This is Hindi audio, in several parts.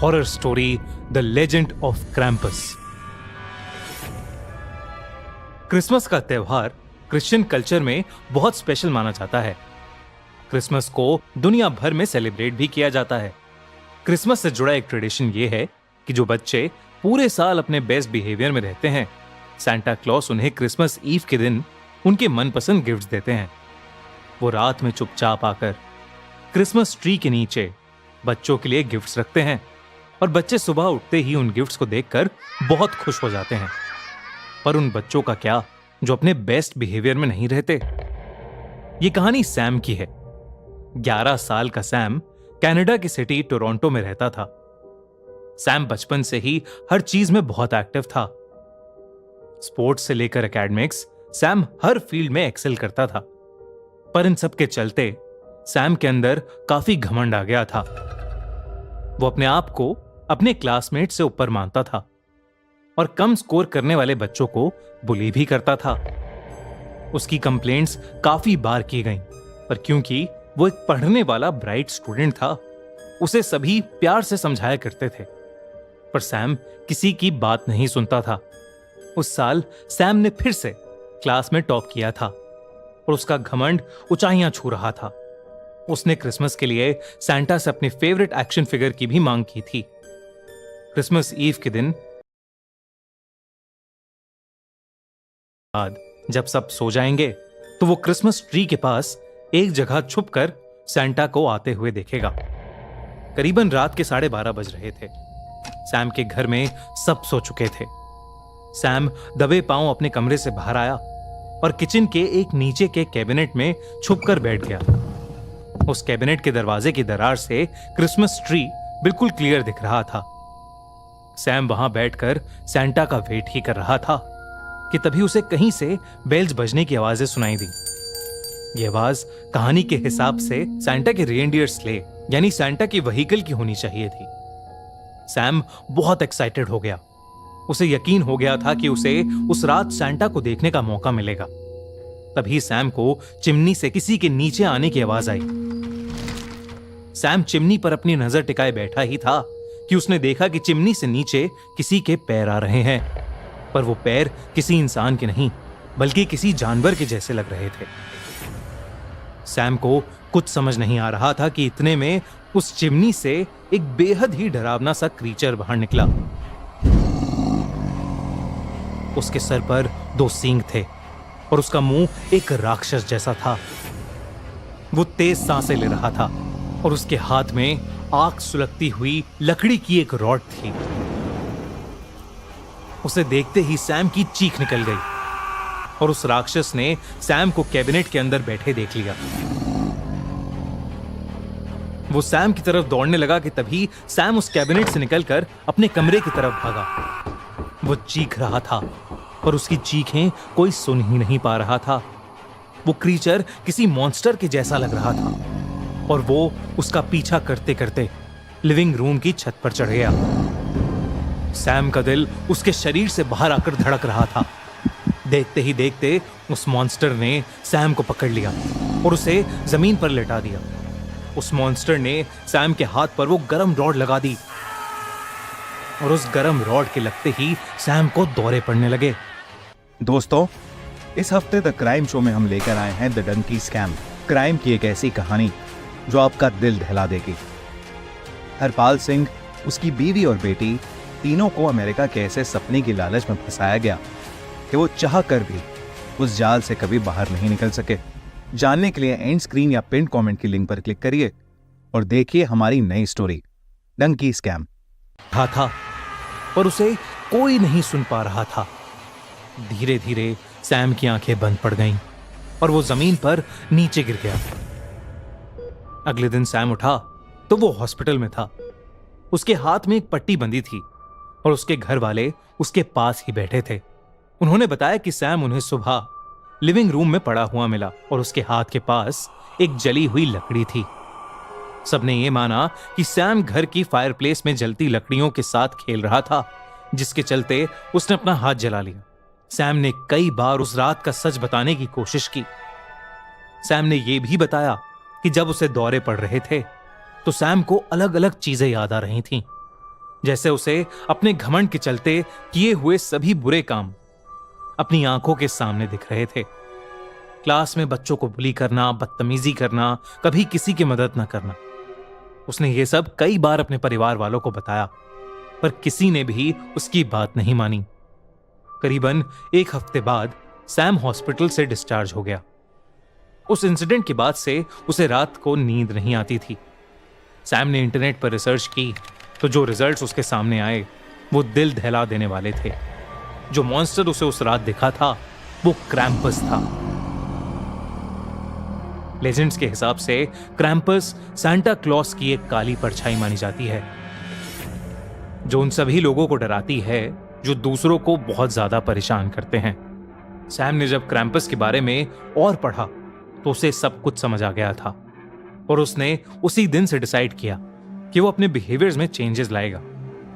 Horror story the legend of Krampus. Christmas का त्यौहार क्रिश्चियन कल्चर में बहुत स्पेशल माना जाता है। क्रिसमस को दुनिया भर में सेलिब्रेट भी किया जाता है। क्रिसमस से जुड़ा एक ट्रेडिशन ये है कि जो बच्चे पूरे साल अपने बेस्ट बिहेवियर में रहते हैं, सांता क्लॉस उन्हें क्रिसमस ईव के दिन उनके मनपसंद गिफ्ट्स देते हैं। वो रात में चुपचाप आकर क्रिसमस ट्री के नीचे बच्चों के लिए गिफ्ट्स रखते हैं और बच्चे सुबह उठते ही उन गिफ्ट्स को देखकर बहुत खुश हो जाते हैं। पर उन बच्चों का क्या जो अपने बेस्ट बिहेवियर में नहीं रहते? ये कहानी सैम की है। 11 साल का सैम कनाडा की सिटी टोरंटो में रहता था। सैम बचपन से ही हर चीज में बहुत एक्टिव था। स्पोर्ट्स से लेकर एकेडमिक्स, सैम हर फील्ड में एक्सेल करता था। पर इन सब के चलते सैम के अंदर काफी घमंड आ गया था। वो अपने आप को अपने क्लासमेट से ऊपर मानता था और कम स्कोर करने वाले बच्चों को बुली भी करता था। उसकी कंप्लेंट्स काफी बार की गईं, पर क्योंकि वो एक पढ़ने वाला ब्राइट स्टूडेंट था, उसे सभी प्यार से समझाया करते थे। पर सैम किसी की बात नहीं सुनता था। उस साल सैम ने फिर से क्लास में टॉप किया था और उसका घमंड ऊंचाइयां छू रहा था। उसने क्रिसमस के लिए सांता से अपनी फेवरेट एक्शन फिगर की भी मांग की थी। क्रिसमस ईव के दिन बाद जब सब सो जाएंगे तो वो क्रिसमस ट्री के पास एक जगह छुपकर सांता को आते हुए देखेगा। करीबन रात के 12:30 बज रहे थे। सैम के घर में सब सो चुके थे। सैम दबे पांव अपने कमरे से बाहर आया और किचन के एक नीचे के कैबिनेट में छुपकर बैठ गया। उस कैबिनेट के दरवाजे की दरार से क्रिसमस ट्री बिल्कुल क्लियर दिख रहा था। सैम वहां बैठकर सांता का वेट ही कर रहा था कि तभी उसे कहीं से बेल्स बजने की आवाजें सुनाई दी। ये आवाज कहानी के हिसाब से सांता के रेनडियर स्ले यानी सांता की व्हीकल की होनी चाहिए थी। सैम बहुत एक्साइटेड हो गया। उसे यकीन हो गया था कि उसे उस रात सांता को देखने का मौका मिलेगा। तभी सैम को चिमनी से किसी के नीचे आने की आवाज आई। सैम चिमनी पर अपनी नजर टिकाए बैठा ही था कि उसने देखा कि चिमनी से नीचे किसी के पैर आ रहे हैं। पर वो पैर किसी इंसान के नहीं बल्कि किसी जानवर के जैसे लग रहे थे। सैम को कुछ समझ नहीं आ रहा था कि इतने में उस चिमनी से एक बेहद ही डरावना सा क्रीचर बाहर निकला। उसके सर पर 2 सींग थे और उसका मुंह एक राक्षस जैसा था। वो तेज सांसें ले रहा था और उसके हाथ में आग सुलगती हुई लकड़ी की एक रॉड थी। उसे देखते ही सैम की चीख निकल गई और उस राक्षस ने सैम को कैबिनेट के अंदर बैठे देख लिया। वो सैम की तरफ दौड़ने लगा कि तभी सैम उस कैबिनेट से निकलकर अपने कमरे की तरफ भागा। वो चीख रहा था पर उसकी चीखें कोई सुन ही नहीं पा रहा था। वो क्रीचर किसी मॉन्स्टर के जैसा लग रहा था और वो उसका पीछा करते करते लिविंग रूम की छत पर चढ़ गया। सैम का दिल उसके शरीर से बाहर आकर धड़क रहा था। देखते ही देखते उस मॉन्स्टर ने सैम को पकड़ लिया और उसे जमीन पर लेटा दिया। उस मॉन्स्टर ने सैम के हाथ पर वो गरम रॉड लगा दी और उस गरम रॉड के लगते ही सैम को दौरे पड़ने लगे। दोस्तों, इस हफ्ते द क्राइम शो में हम लेकर आए हैं द डंकी स्कैम। क्राइम की एक ऐसी कहानी जो आपका दिल दहला देगी। हरपाल सिंह, उसकी बीवी और बेटी तीनों को अमेरिका के ऐसे सपने की लालच में फंसाया गया कि वो चाह कर भी उस जाल से कभी बाहर नहीं निकल सके। जानने के लिए एंड स्क्रीन या पिन कमेंट की लिंक पर क्लिक करिए और देखिए हमारी नई स्टोरी डंकी स्कैम। था पर उसे कोई नहीं सुन पा रहा था। धीरे धीरे सैम की आंखें बंद पड़ गईं और वो जमीन पर नीचे गिर गया। अगले दिन सैम उठा तो वो हॉस्पिटल में था। उसके हाथ में एक पट्टी बंधी थी और उसके घर वाले उसके पास ही बैठे थे। उन्होंने बताया कि सैम उन्हें सुबह लिविंग रूम में पड़ा हुआ मिला और उसके हाथ के पास एक जली हुई लकड़ी थी। सबने ये माना कि सैम घर की फायरप्लेस में जलती लकड़ियों के साथ खेल रहा था, जिसके चलते उसने अपना हाथ जला लिया। सैम ने कई बार उस रात का सच बताने की कोशिश की। सैम ने यह भी बताया कि जब उसे दौरे पड़ रहे थे तो सैम को अलग अलग चीजें याद आ रही थीं। जैसे उसे अपने घमंड के चलते किए हुए सभी बुरे काम अपनी आंखों के सामने दिख रहे थे। क्लास में बच्चों को बुली करना, बदतमीजी करना, कभी किसी की मदद न करना। उसने ये सब कई बार अपने परिवार वालों को बताया, पर किसी ने भी उसकी बात नहीं मानी। करीबन 1 हफ्ते बाद सैम हॉस्पिटल से डिस्चार्ज हो गया। उस इंसिडेंट के बाद से उसे रात को नींद नहीं आती थी। सैम ने इंटरनेट पर रिसर्च की तो जो रिजल्ट्स उसके सामने आए वो दिल दहला देने वाले थे। जो मॉन्स्टर उसे उस रात दिखा था वो क्रैम्पस था। लेजेंड्स के हिसाब से क्रैम्पस सांता क्लॉस की एक काली परछाई मानी जाती है, जो उन सभी लोगों को डराती है जो दूसरों को बहुत ज्यादा परेशान करते हैं। सैम ने जब क्रैम्पस के बारे में और पढ़ा तो उसे सब कुछ समझ आ गया था और उसने उसी दिन से डिसाइड किया कि वो अपने बिहेवियर्स में चेंजेस लाएगा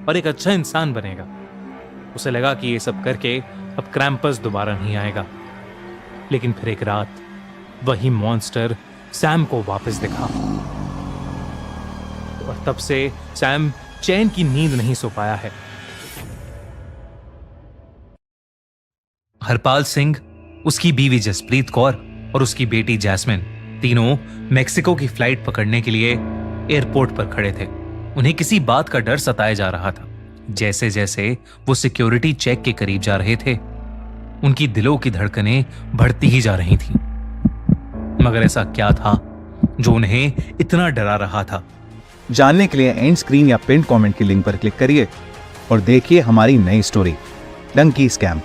और एक अच्छा इंसान बनेगा। उसे लगा कि ये सब करके अब क्रैम्पस दोबारा नहीं आएगा। लेकिन फिर एक रात वही मॉन्स्टर सैम को वापस दिखा और तब से सैम चैन की नींद नहीं सो पाया है। हरपाल सिंह, उसकी बीवी जसप्रीत कौर और उसकी बेटी जैस्मिन तीनों मेक्सिको की फ्लाइट पकड़ने के लिए एयरपोर्ट पर खड़े थे। उन्हें किसी बात का डर सताया जा रहा था। जैसे जैसे वो सिक्योरिटी चेक के करीब जा रहे थे, उनकी दिलों की धड़कनें बढ़ती ही जा रही थीं। मगर ऐसा क्या था जो उन्हें इतना डरा रहा था? जानने के लिए एंड स्क्रीन या पिन कमेंट की लिंक पर क्लिक करिए और देखिए हमारी नई स्टोरी डंकी स्कैम।